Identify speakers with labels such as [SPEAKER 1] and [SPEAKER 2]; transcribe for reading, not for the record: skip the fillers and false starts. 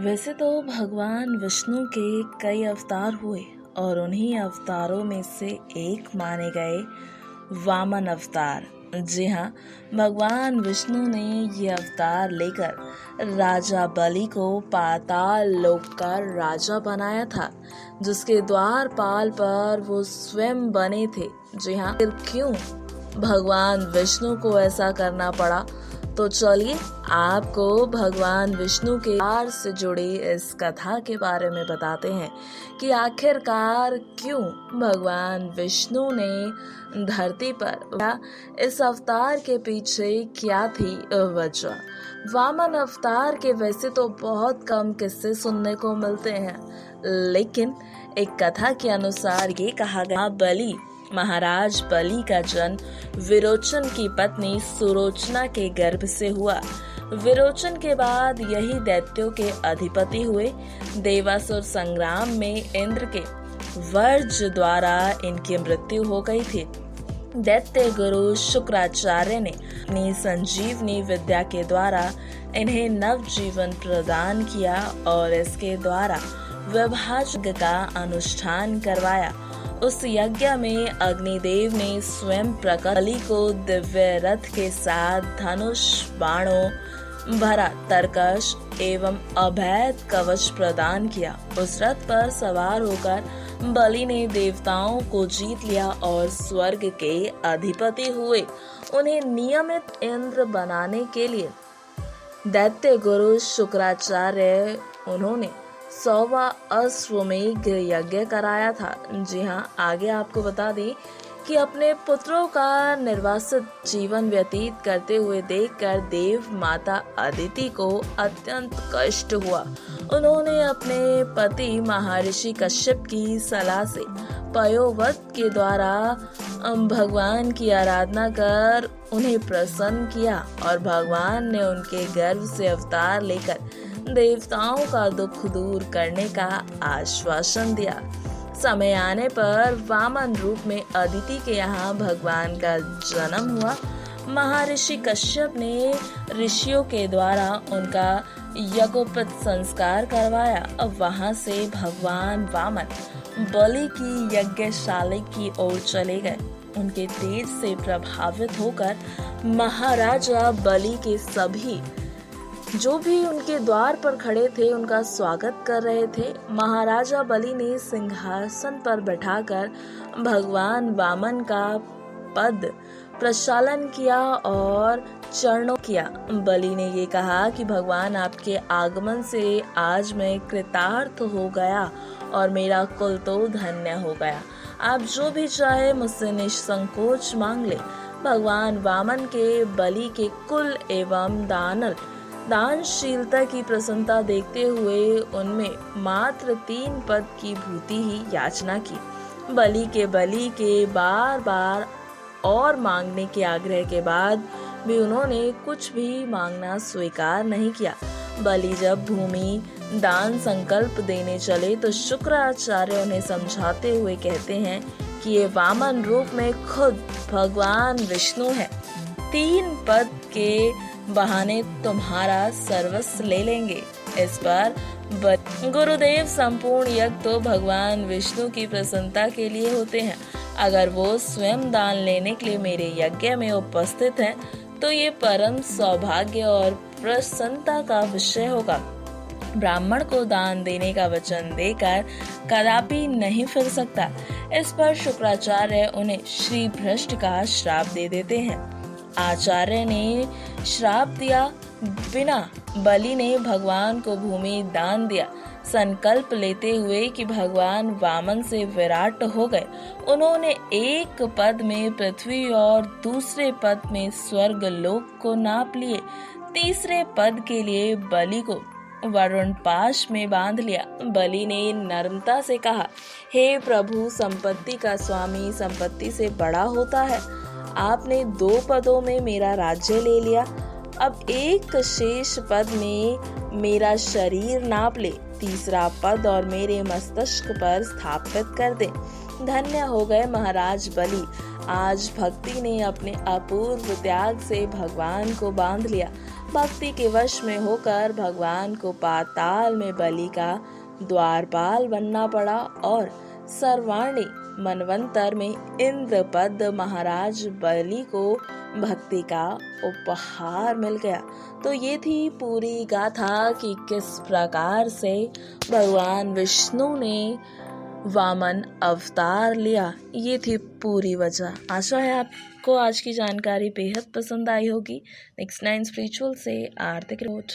[SPEAKER 1] वैसे तो भगवान विष्णु के कई अवतार हुए और उन्हीं अवतारों में से एक माने गए वामन अवतार। जी हाँ, भगवान विष्णु ने ये अवतार लेकर राजा बलि को पाताल लोक का राजा बनाया था, जिसके द्वारपाल पर वो स्वयं बने थे। जी हाँ, फिर क्यों भगवान विष्णु को ऐसा करना पड़ा? तो चलिए आपको भगवान विष्णु के प्यार से जुड़ी इस कथा के बारे में बताते हैं कि आखिरकार क्यों भगवान विष्णु ने धरती पर इस अवतार के पीछे क्या थी वजह। वामन अवतार के वैसे तो बहुत कम किस्से सुनने को मिलते हैं, लेकिन एक कथा के अनुसार ये कहा गया बलि महाराज बलि का जन्म विरोचन की पत्नी सुलोचना के गर्भ से हुआ। विरोचन के बाद यही दैत्यों के अधिपति हुए। देवासुर संग्राम में इंद्र के वज्र द्वारा इनकी मृत्यु हो गई थी। दैत्य गुरु शुक्राचार्य ने अपनी संजीवनी विद्या के द्वारा इन्हें नव जीवन प्रदान किया और इसके द्वारा विभाजन का अनुष्ठान करवाया। उस यज्ञ में अग्निदेव ने स्वयं प्रकट बलि को दिव्य रथ के साथ धनुष बाणों भरा तरकश एवं अभेद कवच प्रदान किया। उस रथ पर सवार होकर बलि ने देवताओं को जीत लिया और स्वर्ग के अधिपति हुए। उन्हें नियमित इंद्र बनाने के लिए दैत्य गुरु शुक्राचार्य उन्होंने 100वां अश्वमेध यज्ञ कराया था। जी हाँ, आगे आपको बता दें कि अपने पुत्रों का निर्वासित जीवन व्यतीत करते हुए देखकर देव माता अदिति को अत्यंत कष्ट हुआ। उन्होंने अपने पति महर्षि कश्यप की सलाह से पयोवत के द्वारा भगवान की आराधना कर उन्हें प्रसन्न किया और भगवान ने उनके गर्भ से अवतार लेकर देवताओं का दुख दूर करने का आश्वासन दिया। समय आने पर वामन रूप में अदिति के यहाँ भगवान का जन्म हुआ। महर्षि कश्यप ने ऋषियों के द्वारा उनका यज्ञोपवीत संस्कार करवाया। अब वहां से भगवान वामन बलि की यज्ञशाला की ओर चले गए। उनके तेज से प्रभावित होकर महाराजा बलि के सभी जो भी उनके द्वार पर खड़े थे उनका स्वागत कर रहे थे। महाराजा बलि ने सिंहासन पर बैठाकर भगवान वामन का पद प्रक्षालन किया और चरणों किया। बलि ने ये कहा कि भगवान आपके आगमन से आज मैं कृतार्थ हो गया और मेरा कुल तो धन्य हो गया। आप जो भी चाहे मुझसे निसंकोच मांग ले। भगवान वामन के बलि के कुल एवं दानशीलता की प्रसन्नता देखते हुए उनमें मात्र 3 पद की भूति ही याचना की। बलि के बार बार और मांगने के आग्रह के बाद भी उन्होंने कुछ भी मांगना स्वीकार नहीं किया। बलि जब भूमि दान संकल्प देने चले तो शुक्राचार्य उन्हें समझाते हुए कहते हैं कि ये वामन रूप में खुद भगवान विष्णु है। 3 पद के बहाने तुम्हारा सर्वस्व ले लेंगे। इस पर गुरुदेव संपूर्ण यज्ञ तो भगवान विष्णु की प्रसन्नता के लिए होते हैं। अगर वो स्वयं दान लेने के लिए मेरे यज्ञ में उपस्थित हैं, तो ये परम सौभाग्य और प्रसन्नता का विषय होगा। ब्राह्मण को दान देने का वचन देकर कदापि नहीं फिर सकता। इस पर शुक्राचार्य उन्हें श्री भ्रष्ट का श्राप दे देते हैं। आचार्य ने श्राप दिया। बिना बलि ने भगवान को भूमि दान दिया, संकल्प लेते हुए कि भगवान वामन से विराट हो गए। उन्होंने एक पद में पृथ्वी और दूसरे पद में स्वर्ग लोक को नाप लिए। तीसरे पद के लिए बलि को वरुण पाश में बांध लिया। बलि ने नम्रता से कहा, हे प्रभु, संपत्ति का स्वामी संपत्ति से बड़ा होता है। आपने 2 पदों में मेरा राज्य ले लिया, अब एक शेष पद में मेरा शरीर नाप ले। तीसरा पद और मेरे मस्तिष्क पर स्थापित कर दे। धन्य हो गए महाराज बलि। आज भक्ति ने अपने अपूर्व त्याग से भगवान को बांध लिया। भक्ति के वश में होकर भगवान को पाताल में बलि का द्वारपाल बनना पड़ा और सर्वाणी मनवंतर में इंद्रपद महाराज बलि को भक्ति का उपहार मिल गया। तो ये थी पूरी गाथा कि किस प्रकार से भगवान विष्णु ने वामन अवतार लिया। ये थी पूरी वजह। आशा है आपको आज की जानकारी बेहद पसंद आई होगी। नेक्स्ट 9 स्पिरिचुअल से आरती रिपोर्ट।